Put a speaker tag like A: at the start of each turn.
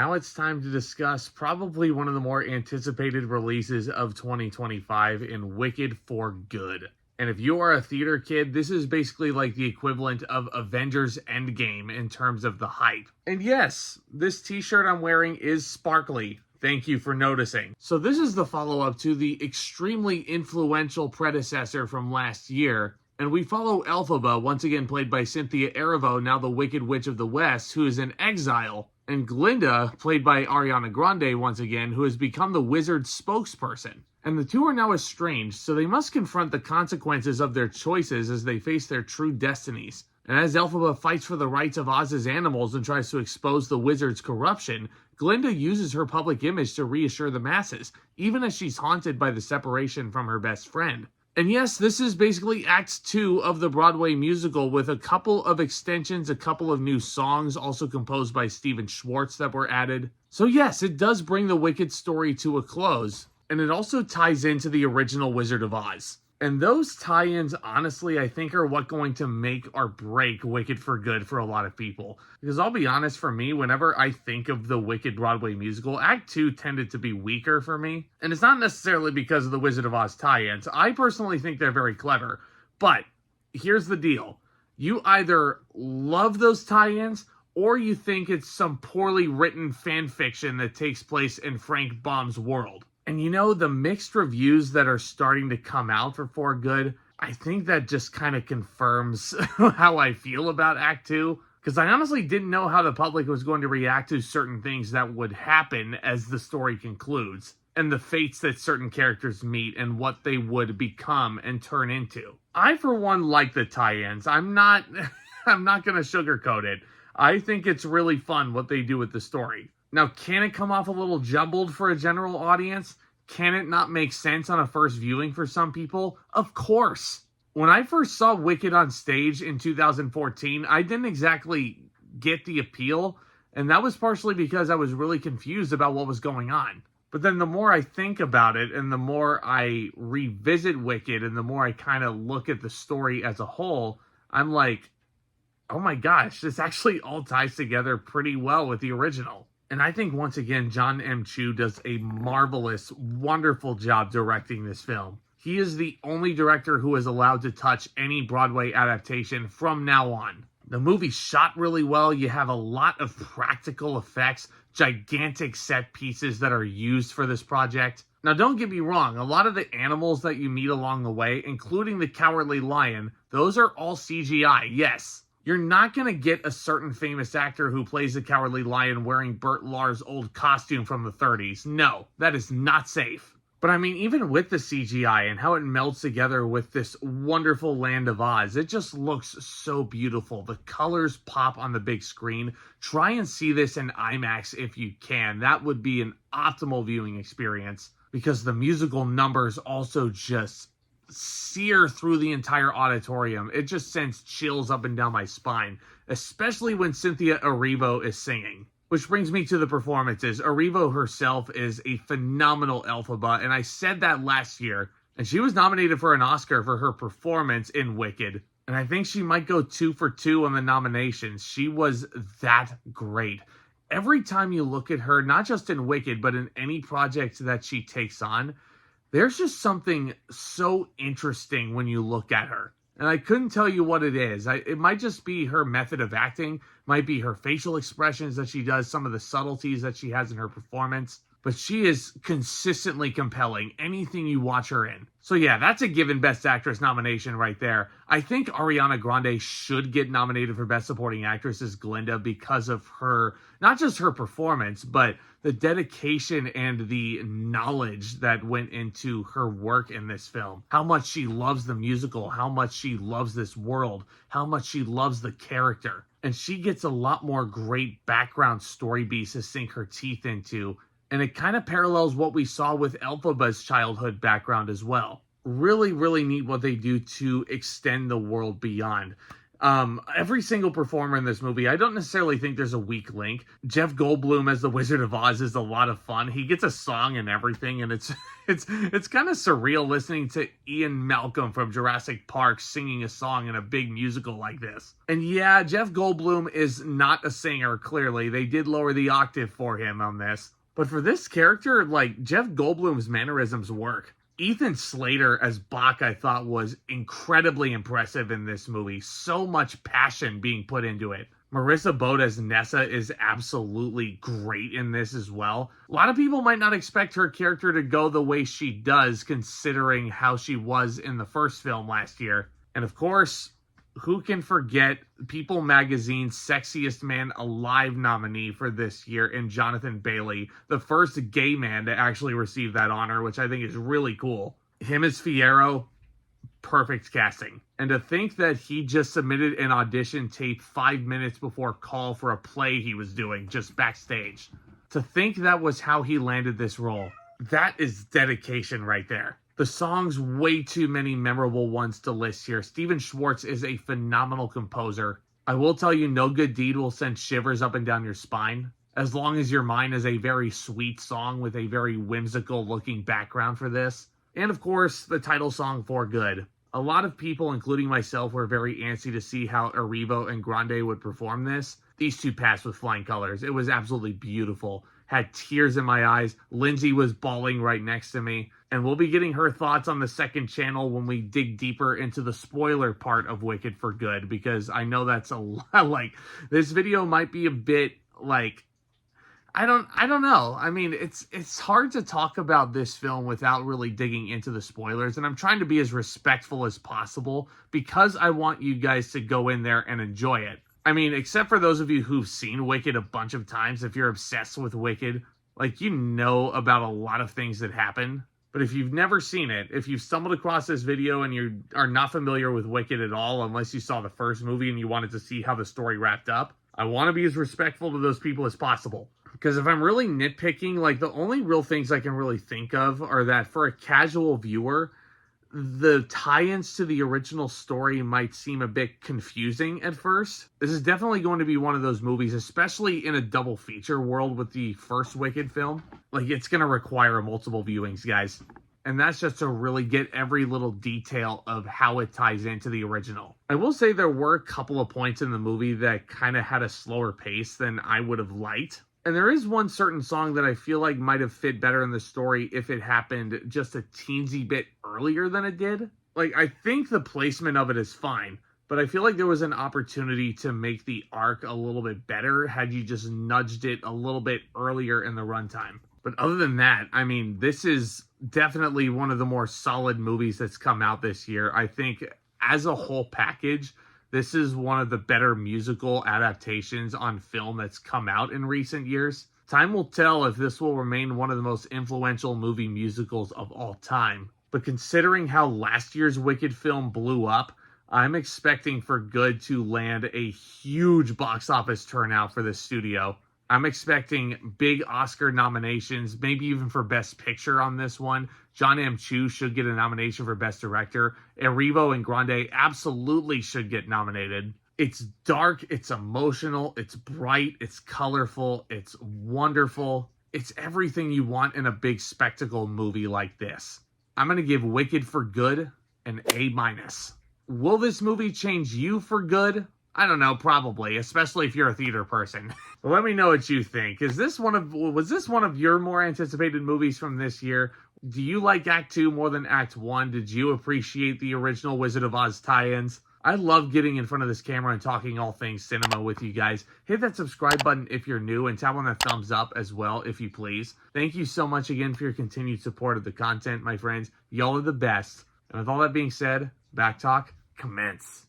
A: now it's time to discuss probably one of the more anticipated releases of 2025 in Wicked for Good. And if you are a theater kid, this is basically like the equivalent of Avengers Endgame in terms of the hype. And yes, this t-shirt I'm wearing is sparkly. Thank you for noticing. So this is the follow-up to the extremely influential predecessor from last year. And we follow Elphaba, once again played by Cynthia Erivo, now the Wicked Witch of the West, who is in exile. And Glinda, played by Ariana Grande once again, who has become the wizard's spokesperson. And the two are now estranged, so they must confront the consequences of their choices as they face their true destinies. And as Elphaba fights for the rights of Oz's animals and tries to expose the wizard's corruption, Glinda uses her public image to reassure the masses, even as she's haunted by the separation from her best friend. And yes, this is basically Act 2 of the Broadway musical with a couple of extensions, a couple of new songs also composed by Stephen Schwartz that were added. So yes, it does bring the Wicked story to a close, and it also ties into the original Wizard of Oz. And those tie-ins, honestly, I think are what going to make or break Wicked for Good for a lot of people. Because I'll be honest, for me, whenever I think of the Wicked Broadway musical, Act 2 tended to be weaker for me. And it's not necessarily because of the Wizard of Oz tie-ins. I personally think they're very clever. But here's the deal. You either love those tie-ins, or you think it's some poorly written fan fiction that takes place in Frank Baum's world. And you know, the mixed reviews that are starting to come out for Good, I think that just kind of confirms how I feel about Act 2. Because I honestly didn't know how the public was going to react to certain things that would happen as the story concludes. And the fates that certain characters meet and what they would become and turn into. I, for one, like the tie-ins. I'm not going to sugarcoat it. I think it's really fun what they do with the story. Now, can it come off a little jumbled for a general audience? Can it not make sense on a first viewing for some people? Of course. When I first saw Wicked on stage in 2014, I didn't exactly get the appeal, and that was partially because I was really confused about what was going on. But then the more I think about it, and the more I revisit Wicked, and the more I kind of look at the story as a whole, I'm like, oh my gosh, this actually all ties together pretty well with the original. And I think, once again, Jon M does a marvelous, wonderful job directing this film. He is the only director who is allowed to touch any Broadway adaptation from now on. The movie's shot really well. You have a lot of practical effects, gigantic set pieces that are used for this project. Now, don't get me wrong. A lot of the animals that you meet along the way, including the Cowardly Lion, those are all CGI, yes. You're not going to get a certain famous actor who plays the Cowardly Lion wearing Burt Lahr's old costume from the 30s. No, that is not safe. But I mean, even with the CGI and how it melts together with this wonderful land of Oz, it just looks so beautiful. The colors pop on the big screen. Try and see this in IMAX if you can. That would be an optimal viewing experience because the musical numbers also just sear through the entire auditorium. It just sends chills up and down my spine, especially when Cynthia Erivo is singing. Which brings me to the performances. Erivo herself is a phenomenal Elphaba, and I said that last year, and she was nominated for an Oscar for her performance in Wicked, and I think she might go 2 for 2 on the nominations. She was that great. Every time you look at her, not just in Wicked, but in any project that she takes on, there's just something so interesting when you look at her. And I couldn't tell you what it is. It might just be her method of acting, might be her facial expressions that she does, some of the subtleties that she has in her performance. But she is consistently compelling, anything you watch her in. So yeah, that's a given Best Actress nomination right there. I think Ariana Grande should get nominated for Best Supporting Actress as Glinda because of her, not just her performance, but the dedication and the knowledge that went into her work in this film. How much she loves the musical, how much she loves this world, how much she loves the character. And she gets a lot more great background story beats to sink her teeth into. And it kind of parallels what we saw with Elphaba's childhood background as well. Really, really neat what they do to extend the world beyond. Every single performer in this movie, I don't necessarily think there's a weak link. Jeff Goldblum as the Wizard of Oz is a lot of fun. He gets a song and everything, and it's kind of surreal listening to Ian Malcolm from Jurassic Park singing a song in a big musical like this. And yeah, Jeff Goldblum is not a singer, clearly. They did lower the octave for him on this. But for this character, like, Jeff Goldblum's mannerisms work. Ethan Slater as Bach, I thought, was incredibly impressive in this movie. So much passion being put into it. Marissa Bode as Nessa is absolutely great in this as well. A lot of people might not expect her character to go the way she does, considering how she was in the first film last year. And of course, who can forget People Magazine's Sexiest Man Alive nominee for this year in Jonathan Bailey, the first gay man to actually receive that honor, which I think is really cool. Him as Fiyero, perfect casting. And to think that he just submitted an audition tape 5 minutes before call for a play he was doing just backstage. To think that was how he landed this role. That is dedication right there. The songs, way too many memorable ones to list here. Steven Schwartz is a phenomenal composer. I will tell you, No Good Deed will send shivers up and down your spine. As Long as You're Mine is a very sweet song with a very whimsical looking background for this. And of course, the title song, For Good. A lot of people, including myself, were very antsy to see how Erivo and Grande would perform this. These two passed with flying colors. It was absolutely beautiful. Had tears in my eyes. Lindsay was bawling right next to me. And we'll be getting her thoughts on the second channel when we dig deeper into the spoiler part of Wicked for Good, because I know that's a lot, like, this video might be a bit, like, I don't know. I mean, it's hard to talk about this film without really digging into the spoilers, and I'm trying to be as respectful as possible because I want you guys to go in there and enjoy it. I mean, except for those of you who've seen Wicked a bunch of times, if you're obsessed with Wicked, like, you know about a lot of things that happen. But if you've never seen it, if you've stumbled across this video and you are not familiar with Wicked at all, unless you saw the first movie and you wanted to see how the story wrapped up, I want to be as respectful to those people as possible. Because if I'm really nitpicking, like, the only real things I can really think of are that for a casual viewer, the tie-ins to the original story might seem a bit confusing at first. This is definitely going to be one of those movies, especially in a double feature world with the first Wicked film. Like, it's going to require multiple viewings, guys. And that's just to really get every little detail of how it ties into the original. I will say there were a couple of points in the movie that kind of had a slower pace than I would have liked. And there is one certain song that I feel like might have fit better in the story if it happened just a teensy bit earlier than it did. Like, I think the placement of it is fine, but I feel like there was an opportunity to make the arc a little bit better had you just nudged it a little bit earlier in the runtime. But other than that, I mean, this is definitely one of the more solid movies that's come out this year. I think as a whole package, this is one of the better musical adaptations on film that's come out in recent years. Time will tell if this will remain one of the most influential movie musicals of all time. But considering how last year's Wicked film blew up, I'm expecting For Good to land a huge box office turnout for the studio. I'm expecting big Oscar nominations, maybe even for Best Picture on this one. Jon M should get a nomination for Best Director. Erivo and Grande absolutely should get nominated. It's dark, it's emotional, it's bright, it's colorful, it's wonderful. It's everything you want in a big spectacle movie like this. I'm going to give Wicked for Good an A-. Will this movie change you for good? I don't know, probably, especially if you're a theater person. But let me know what you think. Was this one of your more anticipated movies from this year? Do you like Act 2 more than Act 1? Did you appreciate the original Wizard of Oz tie-ins? I love getting in front of this camera and talking all things cinema with you guys. Hit that subscribe button if you're new and tap on that thumbs up as well, if you please. Thank you so much again for your continued support of the content, my friends. Y'all are the best. And with all that being said, Back Talk, commence.